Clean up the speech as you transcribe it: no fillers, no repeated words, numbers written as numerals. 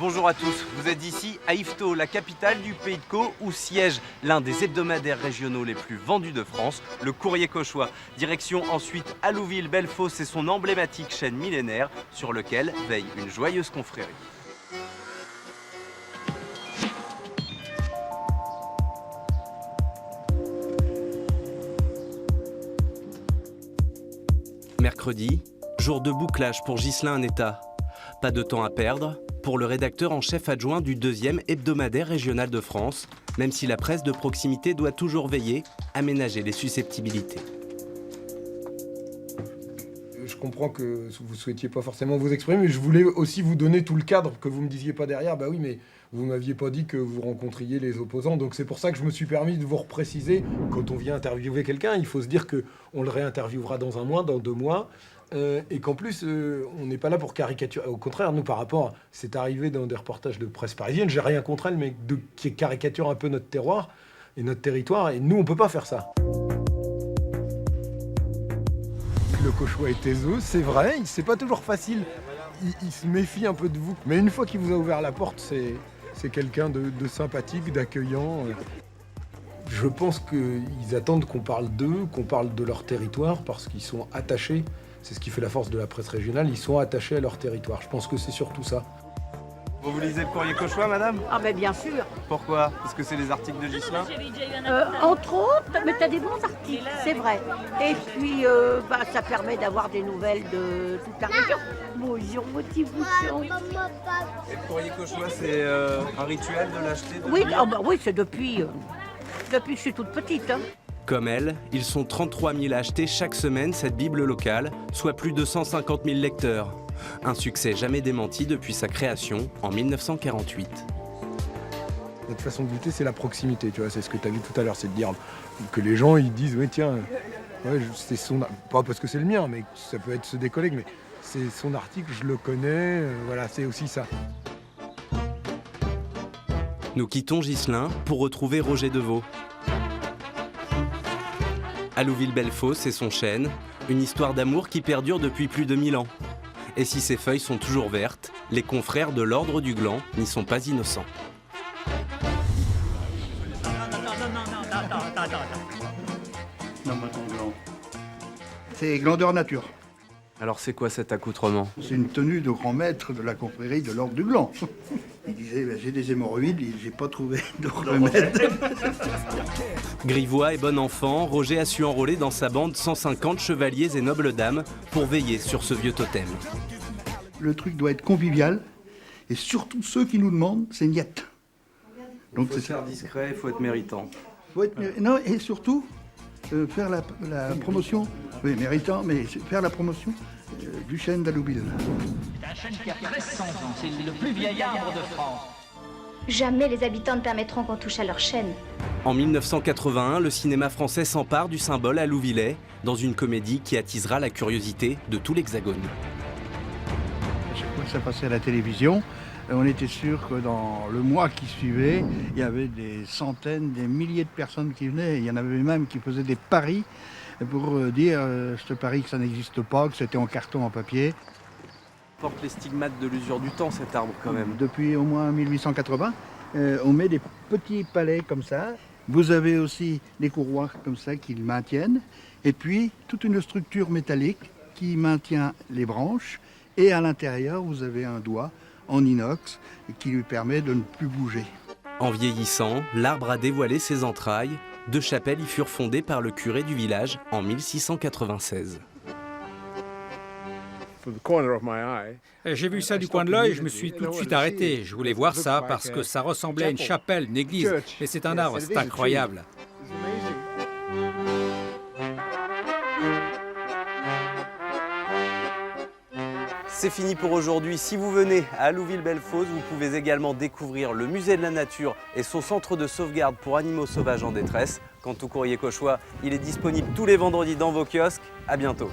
Bonjour à tous, vous êtes ici à Yvetot, la capitale du Pays de Caux, où siège l'un des hebdomadaires régionaux les plus vendus de France, le Courrier Cauchois. Direction ensuite Allouville-Bellefosse et son emblématique chaîne millénaire, sur lequel veille une joyeuse confrérie. Mercredi, jour de bouclage pour Ghislain Annetta. Pas de temps à perdre pour le rédacteur en chef adjoint du 2e hebdomadaire régional de France, même si la presse de proximité doit toujours veiller à ménager les susceptibilités. Je comprends que vous ne souhaitiez pas forcément vous exprimer, mais je voulais aussi vous donner tout le cadre, que vous ne me disiez pas derrière. Bah oui, mais vous ne m'aviez pas dit que vous rencontriez les opposants, donc c'est pour ça que je me suis permis de vous repréciser. Quand on vient interviewer quelqu'un, il faut se dire qu'on le réinterviewera dans un mois, dans 2 mois, et qu'en plus, on n'est pas là pour caricaturer. Au contraire, nous, par rapport, c'est arrivé dans des reportages de presse parisienne, j'ai rien contre elle, mais qui caricature un peu notre terroir et notre territoire, et nous, on ne peut pas faire ça. Le Cauchois est taiseux, c'est vrai, c'est pas toujours facile, il se méfie un peu de vous, mais une fois qu'il vous a ouvert la porte, c'est quelqu'un de sympathique, d'accueillant. Je pense qu'ils attendent qu'on parle d'eux, qu'on parle de leur territoire, parce qu'ils sont attachés, c'est ce qui fait la force de la presse régionale, ils sont attachés à leur territoire, je pense que c'est surtout ça. Vous lisez le Courrier Cauchois, madame? Ah ben bien sûr. Pourquoi? Parce que c'est les articles de Ghislain? Entre autres, mais t'as des bons articles, c'est vrai. Et puis, ça permet d'avoir des nouvelles de toute la région. Bonjour, motivation. Et le Courrier Cauchois, c'est un rituel de l'acheter? Oui, c'est depuis que je suis toute petite. Hein. Comme elle, ils sont 33 000 à acheter chaque semaine cette Bible locale, soit plus de 150 000 lecteurs. Un succès jamais démenti depuis sa création en 1948. Notre façon de lutter, c'est la proximité, tu vois, c'est ce que tu as vu tout à l'heure, c'est de dire que les gens ils disent oui tiens, ouais, c'est son, pas parce que c'est le mien, mais ça peut être ceux des collègues, mais c'est son article, je le connais, voilà, c'est aussi ça. Nous quittons Ghislain pour retrouver Roger Deveau. Allouville-Bellefosse et son chêne, une histoire d'amour qui perdure depuis plus de 1000 ans. Et si ces feuilles sont toujours vertes, les confrères de l'Ordre du Gland n'y sont pas innocents. C'est Glandeur Nature. Alors c'est quoi cet accoutrement? C'est une tenue de grand maître de la confrérie de l'Ordre du Gland. Il disait, j'ai des hémorroïdes, j'ai pas trouvé de remède. Grivois et bon enfant, Roger a su enrôler dans sa bande 150 chevaliers et nobles dames pour veiller sur ce vieux totem. Le truc doit être convivial, et surtout ceux qui nous demandent, c'est niette. Donc il faut faire discret, il faut être méritant. Non, et surtout, faire la promotion, oui, méritant, mais faire la promotion du chêne d'Allouville. C'est un chêne qui a 1300 ans, c'est le plus vieil arbre de France. Jamais les habitants ne permettront qu'on touche à leur chêne. En 1981, le cinéma français s'empare du symbole allouvilais dans une comédie qui attisera la curiosité de tout l'Hexagone. Chaque fois que ça passait à la télévision, on était sûr que dans le mois qui suivait, il y avait des centaines, des milliers de personnes qui venaient. Il y en avait même qui faisaient des paris pour dire je te parie que ça n'existe pas, que c'était en carton, en papier. Porte les stigmates de l'usure du temps, cet arbre, quand même. Depuis au moins 1880, on met des petits palais comme ça. Vous avez aussi des courroies comme ça qui le maintiennent. Et puis, toute une structure métallique qui maintient les branches. Et à l'intérieur, vous avez un doigt en inox qui lui permet de ne plus bouger. En vieillissant, l'arbre a dévoilé ses entrailles. 2 chapelles y furent fondées par le curé du village en 1696. J'ai vu ça du coin de l'œil, je me suis tout de suite arrêté. Je voulais voir ça parce que ça ressemblait à une chapelle, une église. Mais c'est un arbre, c'est incroyable. C'est fini pour aujourd'hui. Si vous venez à Allouville-Bellefosse, vous pouvez également découvrir le musée de la nature et son centre de sauvegarde pour animaux sauvages en détresse. Quant au Courrier Cauchois, il est disponible tous les vendredis dans vos kiosques. À bientôt.